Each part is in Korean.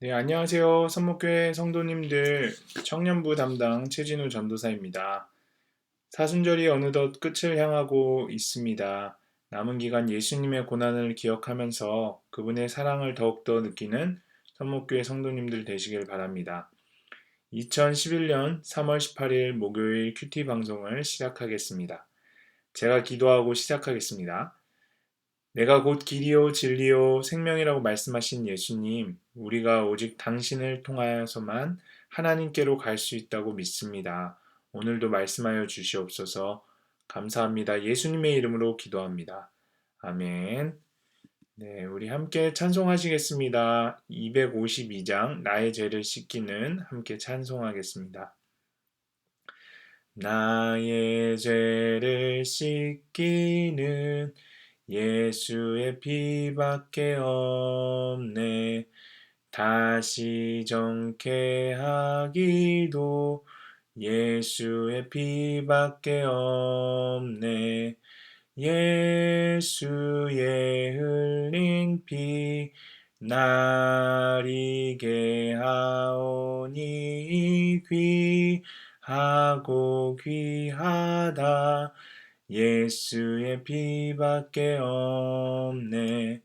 네, 안녕하세요. 선목교회 성도님들, 청년부 담당 최진우 전도사입니다. 사순절이 어느덧 끝을 향하고 있습니다. 남은 기간 예수님의 고난을 기억하면서 그분의 사랑을 더욱더 느끼는 선목교회 성도님들 되시길 바랍니다. 2011년 3월 18일 목요일 큐티 방송을 시작하겠습니다. 제가 기도하고 시작하겠습니다. 내가 곧 길이요 진리요 생명이라고 말씀하신 예수님, 우리가 오직 당신을 통하여서만 하나님께로 갈 수 있다고 믿습니다. 오늘도 말씀하여 주시옵소서. 감사합니다. 예수님의 이름으로 기도합니다. 아멘. 네, 우리 함께 찬송하시겠습니다. 252장 나의 죄를 씻기는 함께 찬송하겠습니다. 나의 죄를 씻기는 예수의 피밖에 없네. 다시 정케 하기도 예수의 피밖에 없네. 예수의 흘린 피 나리게 하오니 귀하고 귀하다. 예수의 피밖에 없네.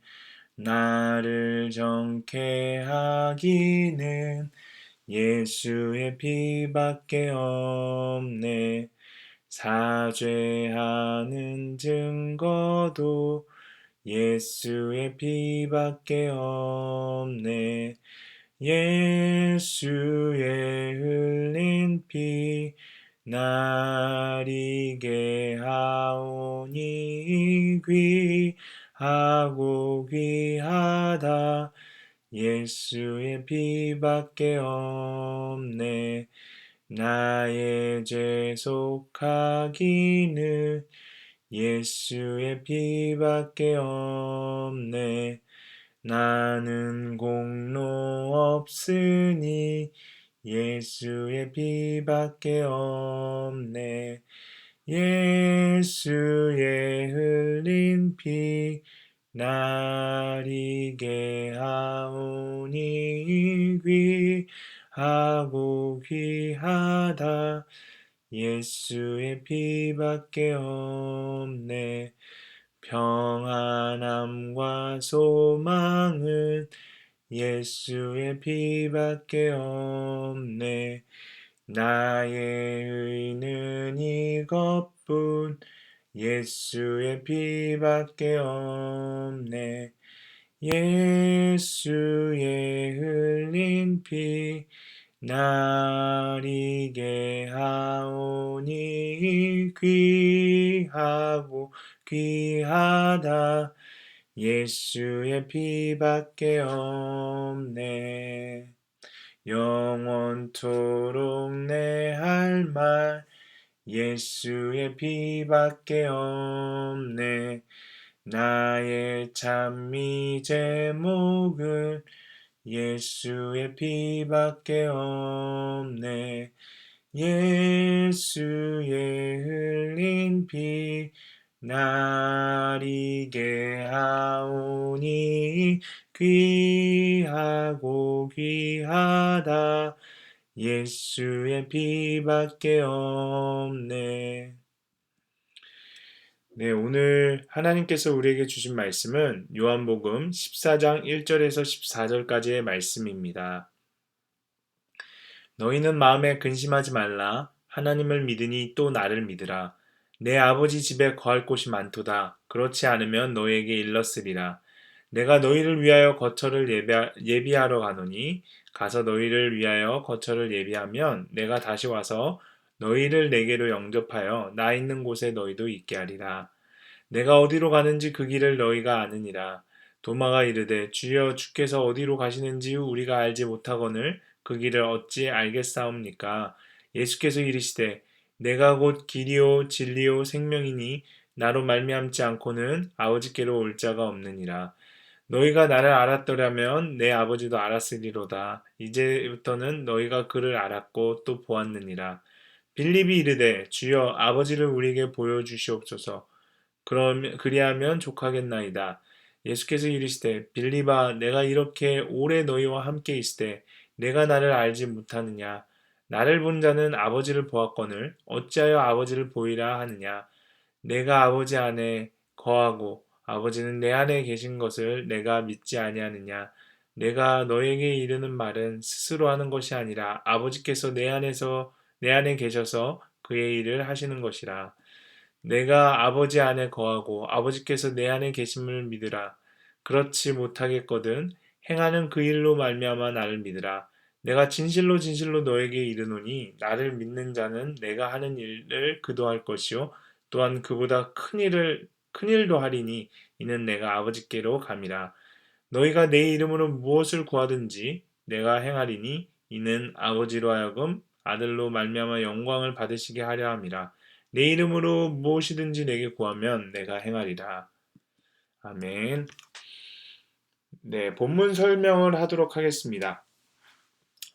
나를 정케 하기는 예수의 피밖에 없네. 사죄하는 증거도 예수의 피밖에 없네. 예수의 흘린 피 나리게 하오니 귀하고 귀하다. 예수의 피밖에 없네. 나의 죄 속하기는 예수의 피밖에 없네. 나는 공로 없으니 예수의 피밖에 없네. 예수의 흘린 피 나리게 하오니 귀하고 귀하다. 예수의 피밖에 없네. 평안함과 소망은 예수의 피밖에 없네. 나의 의는 이것뿐 예수의 피밖에 없네. 예수의 흘린 피 나리게 하오니 귀하고 귀하다. 예수의 피밖에 없네. 영원토록 내 할 말 예수의 피밖에 없네. 나의 찬미 제목은 예수의 피밖에 없네. 예수의 흘린 피 나리게 하오니 귀하고 귀하다. 예수의 피밖에 없네. 네, 오늘 하나님께서 우리에게 주신 말씀은 요한복음 14장 1절에서 14절까지의 말씀입니다. 너희는 마음에 근심하지 말라. 하나님을 믿으니 또 나를 믿으라. 내 아버지 집에 거할 곳이 많도다. 그렇지 않으면 너희에게 일렀으리라. 내가 너희를 위하여 거처를 예비하러 가노니 가서 너희를 위하여 거처를 예비하면 내가 다시 와서 너희를 내게로 영접하여 나 있는 곳에 너희도 있게 하리라. 내가 어디로 가는지 그 길을 너희가 아느니라. 도마가 이르되 주여 주께서 어디로 가시는지 우리가 알지 못하거늘 그 길을 어찌 알겠사옵니까? 예수께서 이르시되 내가 곧 길이요 진리요 생명이니 나로 말미암지 않고는 아버지께로 올 자가 없느니라. 너희가 나를 알았더라면 내 아버지도 알았으리로다. 이제부터는 너희가 그를 알았고 또 보았느니라. 빌립이 이르되 주여 아버지를 우리에게 보여주시옵소서. 그리하면 족하겠나이다. 예수께서 이르시되 빌립아 내가 이렇게 오래 너희와 함께 있으되 내가 나를 알지 못하느냐 나를 본 자는 아버지를 보았거늘 어찌하여 아버지를 보이라 하느냐 내가 아버지 안에 거하고 아버지는 내 안에 계신 것을 내가 믿지 아니하느냐 내가 너에게 이르는 말은 스스로 하는 것이 아니라 아버지께서 내 안에 계셔서 그의 일을 하시는 것이라 내가 아버지 안에 거하고 아버지께서 내 안에 계심을 믿으라. 그렇지 못하겠거든 행하는 그 일로 말미암아 나를 믿으라. 내가 진실로 진실로 너에게 이르노니 나를 믿는 자는 내가 하는 일을 그도 할 것이요 또한 그보다 큰 일도 하리니 이는 내가 아버지께로 감이라. 너희가 내 이름으로 무엇을 구하든지 내가 행하리니 이는 아버지로 하여금 아들로 말미암아 영광을 받으시게 하려 함이라. 내 이름으로 무엇이든지 내게 구하면 내가 행하리라. 아멘. 네, 본문 설명을 하도록 하겠습니다.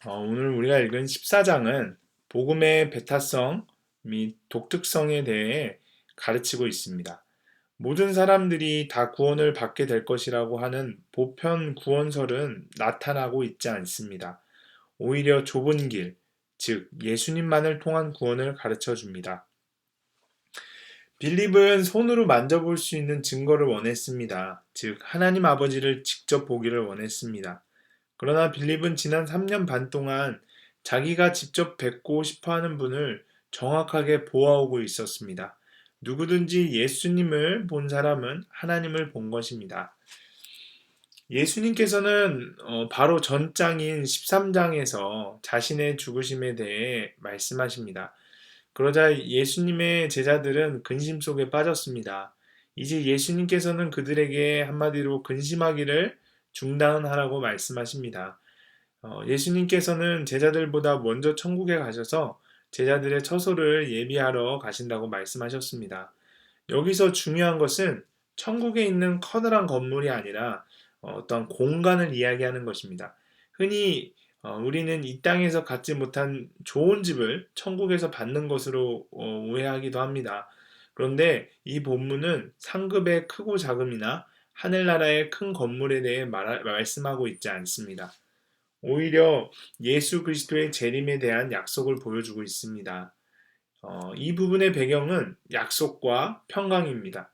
오늘 우리가 읽은 14장은 복음의 배타성 및 독특성에 대해 가르치고 있습니다. 모든 사람들이 다 구원을 받게 될 것이라고 하는 보편 구원설은 나타나고 있지 않습니다. 오히려 좁은 길, 즉 예수님만을 통한 구원을 가르쳐 줍니다. 빌립은 손으로 만져볼 수 있는 증거를 원했습니다. 즉 하나님 아버지를 직접 보기를 원했습니다. 그러나 빌립은 지난 3년 반 동안 자기가 직접 뵙고 싶어하는 분을 정확하게 보아오고 있었습니다. 누구든지 예수님을 본 사람은 하나님을 본 것입니다. 예수님께서는 바로 전장인 13장에서 자신의 죽으심에 대해 말씀하십니다. 그러자 예수님의 제자들은 근심 속에 빠졌습니다. 이제 예수님께서는 그들에게 한마디로 근심하기를 중단하라고 말씀하십니다. 예수님께서는 제자들보다 먼저 천국에 가셔서 제자들의 처소를 예비하러 가신다고 말씀하셨습니다. 여기서 중요한 것은 천국에 있는 커다란 건물이 아니라 어떤 공간을 이야기하는 것입니다. 흔히 우리는 이 땅에서 갖지 못한 좋은 집을 천국에서 받는 것으로 오해하기도 합니다. 그런데 이 본문은 상급의 크고 작음이나 하늘나라의 큰 건물에 대해 말씀하고 있지 않습니다. 오히려 예수 그리스도의 재림에 대한 약속을 보여주고 있습니다. 이 부분의 배경은 약속과 평강입니다.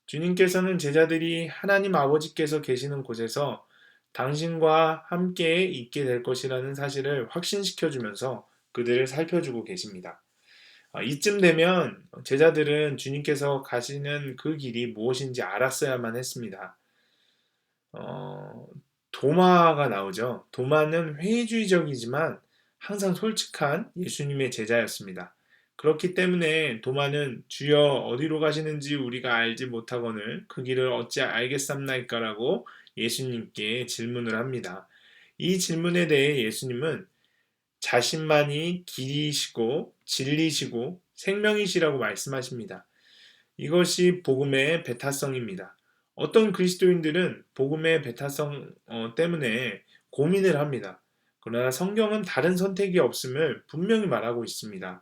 주님께서는 제자들이 하나님 아버지께서 계시는 곳에서 당신과 함께 있게 될 것이라는 사실을 확신시켜 주면서 그들을 살펴주고 계십니다. 이쯤 되면 제자들은 주님께서 가시는 그 길이 무엇인지 알았어야만 했습니다. 도마가 나오죠. 도마는 회의주의적이지만 항상 솔직한 예수님의 제자였습니다. 그렇기 때문에 도마는 주여 어디로 가시는지 우리가 알지 못하거늘 그 길을 어찌 알겠삼나이까라고 예수님께 질문을 합니다. 이 질문에 대해 예수님은 자신만이 길이시고 진리시고 생명이시라고 말씀하십니다. 이것이 복음의 배타성입니다. 어떤 그리스도인들은 복음의 배타성 때문에 고민을 합니다. 그러나 성경은 다른 선택이 없음을 분명히 말하고 있습니다.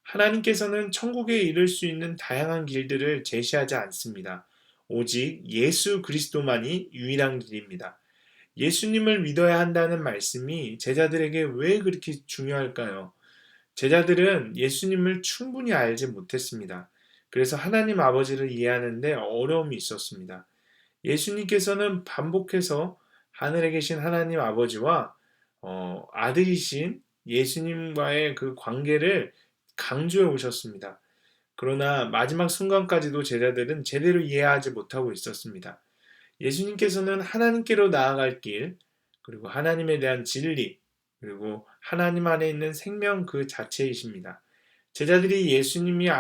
하나님께서는 천국에 이를 수 있는 다양한 길들을 제시하지 않습니다. 오직 예수 그리스도만이 유일한 길입니다. 예수님을 믿어야 한다는 말씀이 제자들에게 왜 그렇게 중요할까요? 제자들은 예수님을 충분히 알지 못했습니다. 그래서 하나님 아버지를 이해하는데 어려움이 있었습니다. 예수님께서는 반복해서 하늘에 계신 하나님 아버지와 아들이신 예수님과의 그 관계를 강조해 오셨습니다. 그러나 마지막 순간까지도 제자들은 제대로 이해하지 못하고 있었습니다. 예수님께서는 하나님께로 나아갈 길, 그리고 하나님에 대한 진리, 그리고 하나님 안에 있는 생명 그 자체이십니다. 제자들이 예수님을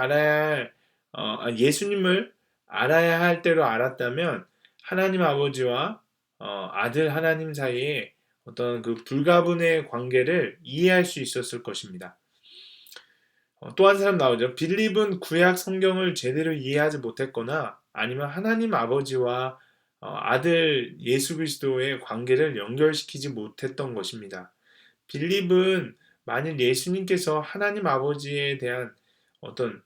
알아야 할 대로 알았다면 하나님 아버지와 아들 하나님 사이에 어떤 그 불가분의 관계를 이해할 수 있었을 것입니다. 또 한 사람 나오죠. 빌립은 구약 성경을 제대로 이해하지 못했거나 아니면 하나님 아버지와 아들 예수 그리스도의 관계를 연결시키지 못했던 것입니다. 빌립은 만일 예수님께서 하나님 아버지에 대한 어떤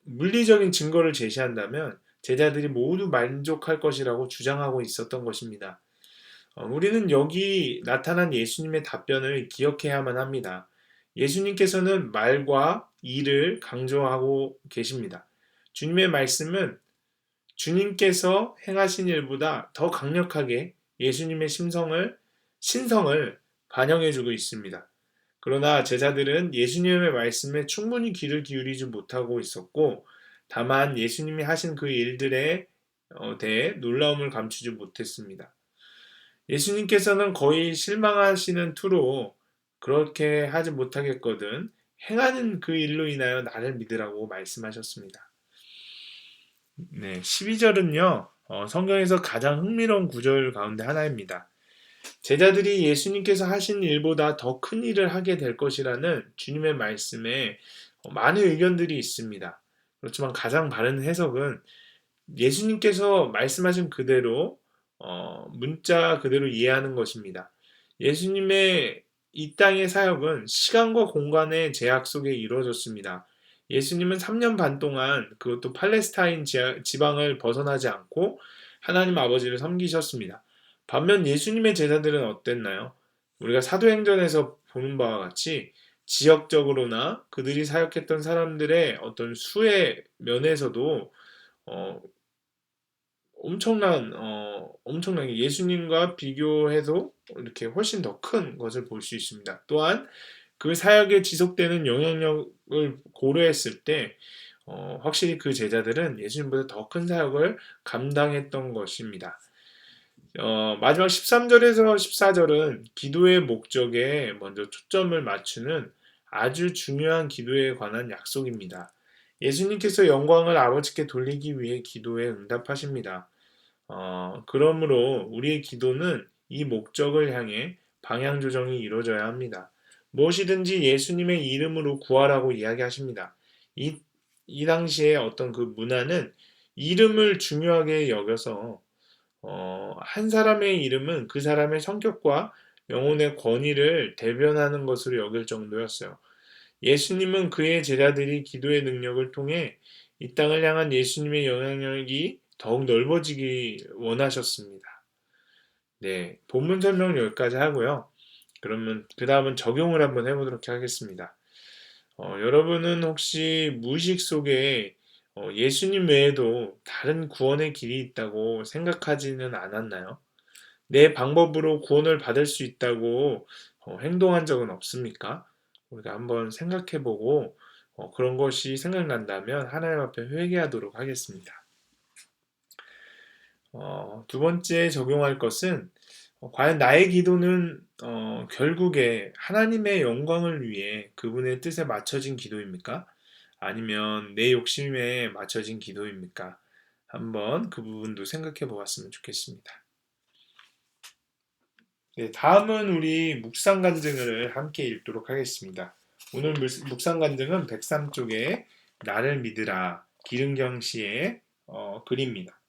물리적인 증거를 제시한다면 제자들이 모두 만족할 것이라고 주장하고 있었던 것입니다. 우리는 여기 나타난 예수님의 답변을 기억해야만 합니다. 예수님께서는 말과 일을 강조하고 계십니다. 주님의 말씀은 주님께서 행하신 일보다 더 강력하게 예수님의 신성을 반영해주고 있습니다. 그러나 제자들은 예수님의 말씀에 충분히 귀를 기울이지 못하고 있었고, 다만 예수님이 하신 그 일들에 대해 놀라움을 감추지 못했습니다. 예수님께서는 거의 실망하시는 투로 그렇게 하지 못하겠거든 행하는 그 일로 인하여 나를 믿으라고 말씀하셨습니다. 네, 12절은요, 성경에서 가장 흥미로운 구절 가운데 하나입니다. 제자들이 예수님께서 하신 일보다 더 큰 일을 하게 될 것이라는 주님의 말씀에 많은 의견들이 있습니다. 그렇지만 가장 바른 해석은 예수님께서 말씀하신 그대로 문자 그대로 이해하는 것입니다. 예수님의 이 땅의 사역은 시간과 공간의 제약 속에 이루어졌습니다. 예수님은 3년 반 동안 그것도 팔레스타인 지방을 벗어나지 않고 하나님 아버지를 섬기셨습니다. 반면 예수님의 제자들은 어땠나요? 우리가 사도행전에서 보는 바와 같이 지역적으로나 그들이 사역했던 사람들의 어떤 수의 면에서도 어, 엄청나게 예수님과 비교해도 이렇게 훨씬 더 큰 것을 볼 수 있습니다. 또한 그 사역에 지속되는 영향력을 고려했을 때 확실히 그 제자들은 예수님보다 더 큰 사역을 감당했던 것입니다. 마지막 13절에서 14절은 기도의 목적에 먼저 초점을 맞추는 아주 중요한 기도에 관한 약속입니다. 예수님께서 영광을 아버지께 돌리기 위해 기도에 응답하십니다. 그러므로 우리의 기도는 이 목적을 향해 방향 조정이 이루어져야 합니다. 무엇이든지 예수님의 이름으로 구하라고 이야기하십니다. 이, 이 당시에 어떤 그 문화는 이름을 중요하게 여겨서 한 사람의 이름은 그 사람의 성격과 영혼의 권위를 대변하는 것으로 여길 정도였어요. 예수님은 그의 제자들이 기도의 능력을 통해 이 땅을 향한 예수님의 영향력이 더욱 넓어지기 원하셨습니다. 네, 본문 설명을 여기까지 하고요. 그러면 그 다음은 적용을 한번 해보도록 하겠습니다. 여러분은 혹시 무의식 속에 예수님 외에도 다른 구원의 길이 있다고 생각하지는 않았나요? 내 방법으로 구원을 받을 수 있다고 행동한 적은 없습니까? 우리가 한번 생각해보고 그런 것이 생각난다면 하나님 앞에 회개하도록 하겠습니다. 두 번째 적용할 것은 과연 나의 기도는 결국에 하나님의 영광을 위해 그분의 뜻에 맞춰진 기도입니까? 아니면 내 욕심에 맞춰진 기도입니까? 한번 그 부분도 생각해 보았으면 좋겠습니다. 네, 다음은 우리 묵상 간증을 함께 읽도록 하겠습니다. 오늘 묵상 간증은 103쪽에 나를 믿으라 기름경 씨의 글입니다.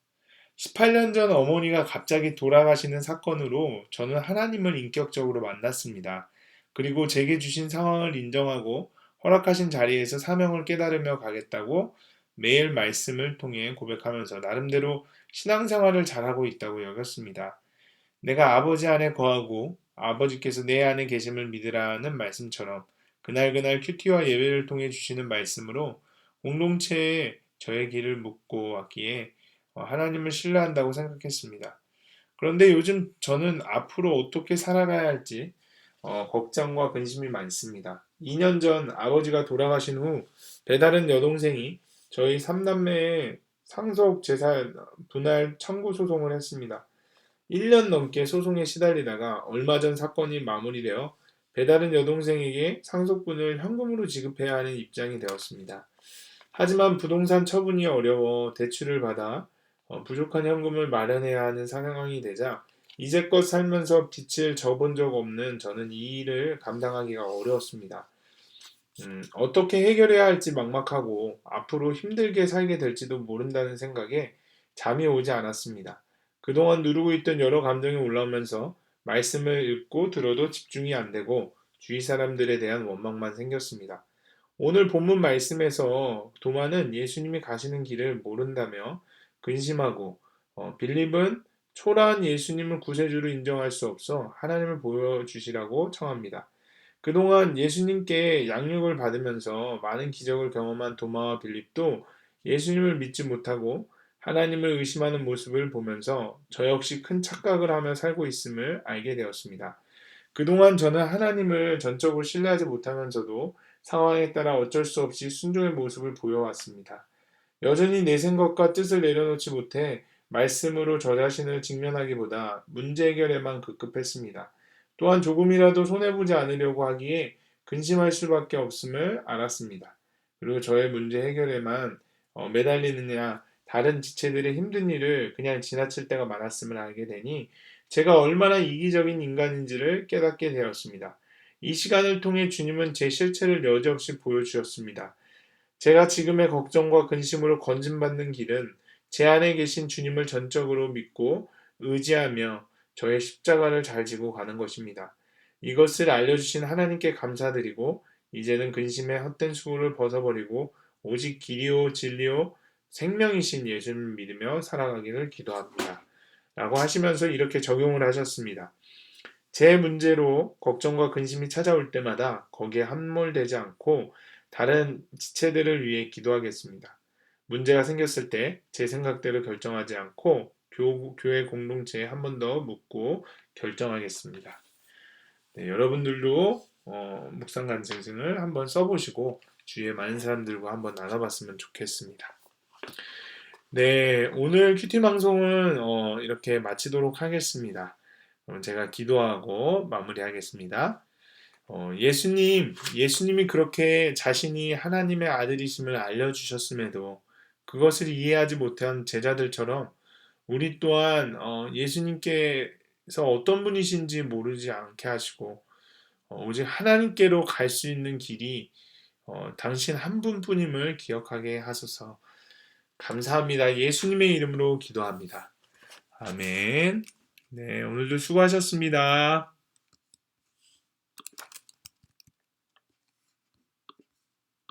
18년 전 어머니가 갑자기 돌아가시는 사건으로 저는 하나님을 인격적으로 만났습니다. 그리고 제게 주신 상황을 인정하고 허락하신 자리에서 사명을 깨달으며 가겠다고 매일 말씀을 통해 고백하면서 나름대로 신앙생활을 잘하고 있다고 여겼습니다. 내가 아버지 안에 거하고 아버지께서 내 안에 계심을 믿으라는 말씀처럼 그날그날 큐티와 예배를 통해 주시는 말씀으로 공동체에 저의 길을 묻고 왔기에 하나님을 신뢰한다고 생각했습니다. 그런데 요즘 저는 앞으로 어떻게 살아가야 할지 걱정과 근심이 많습니다. 2년 전 아버지가 돌아가신 후 배다른 여동생이 저희 3남매의 상속 재산 분할 청구 소송을 했습니다. 1년 넘게 소송에 시달리다가 얼마 전 사건이 마무리되어 배다른 여동생에게 상속분을 현금으로 지급해야 하는 입장이 되었습니다. 하지만 부동산 처분이 어려워 대출을 받아 부족한 현금을 마련해야 하는 상황이 되자 이제껏 살면서 빚을 져본 적 없는 저는 이 일을 감당하기가 어려웠습니다. 어떻게 해결해야 할지 막막하고 앞으로 힘들게 살게 될지도 모른다는 생각에 잠이 오지 않았습니다. 그동안 누르고 있던 여러 감정이 올라오면서 말씀을 읽고 들어도 집중이 안 되고 주위 사람들에 대한 원망만 생겼습니다. 오늘 본문 말씀에서 도마는 예수님이 가시는 길을 모른다며 근심하고 빌립은 초라한 예수님을 구세주로 인정할 수 없어 하나님을 보여주시라고 청합니다. 그동안 예수님께 양육을 받으면서 많은 기적을 경험한 도마와 빌립도 예수님을 믿지 못하고 하나님을 의심하는 모습을 보면서 저 역시 큰 착각을 하며 살고 있음을 알게 되었습니다. 그동안 저는 하나님을 전적으로 신뢰하지 못하면서도 상황에 따라 어쩔 수 없이 순종의 모습을 보여왔습니다. 여전히 내 생각과 뜻을 내려놓지 못해 말씀으로 저 자신을 직면하기보다 문제 해결에만 급급했습니다. 또한 조금이라도 손해보지 않으려고 하기에 근심할 수밖에 없음을 알았습니다. 그리고 저의 문제 해결에만 매달리느냐 다른 지체들의 힘든 일을 그냥 지나칠 때가 많았음을 알게 되니 제가 얼마나 이기적인 인간인지를 깨닫게 되었습니다. 이 시간을 통해 주님은 제 실체를 여지없이 보여주셨습니다. 제가 지금의 걱정과 근심으로 건진받는 길은 제 안에 계신 주님을 전적으로 믿고 의지하며 저의 십자가를 잘 지고 가는 것입니다. 이것을 알려주신 하나님께 감사드리고 이제는 근심의 헛된 수고를 벗어버리고 오직 길이요 진리요 생명이신 예수님을 믿으며 살아가기를 기도합니다. 라고 하시면서 이렇게 적용을 하셨습니다. 제 문제로 걱정과 근심이 찾아올 때마다 거기에 함몰되지 않고 다른 지체들을 위해 기도하겠습니다. 문제가 생겼을 때 제 생각대로 결정하지 않고 교회 공동체에 한 번 더 묻고 결정하겠습니다. 네, 여러분들도 묵상 간증을 한번 써보시고 주위에 많은 사람들과 한번 나눠봤으면 좋겠습니다. 네, 오늘 큐티 방송은 이렇게 마치도록 하겠습니다. 제가 기도하고 마무리하겠습니다. 예수님이 그렇게 자신이 하나님의 아들이심을 알려주셨음에도 그것을 이해하지 못한 제자들처럼 우리 또한 예수님께서 어떤 분이신지 모르지 않게 하시고 오직 하나님께로 갈 수 있는 길이 당신 한 분뿐임을 기억하게 하소서. 감사합니다. 예수님의 이름으로 기도합니다. 아멘. 네, 오늘도 수고하셨습니다.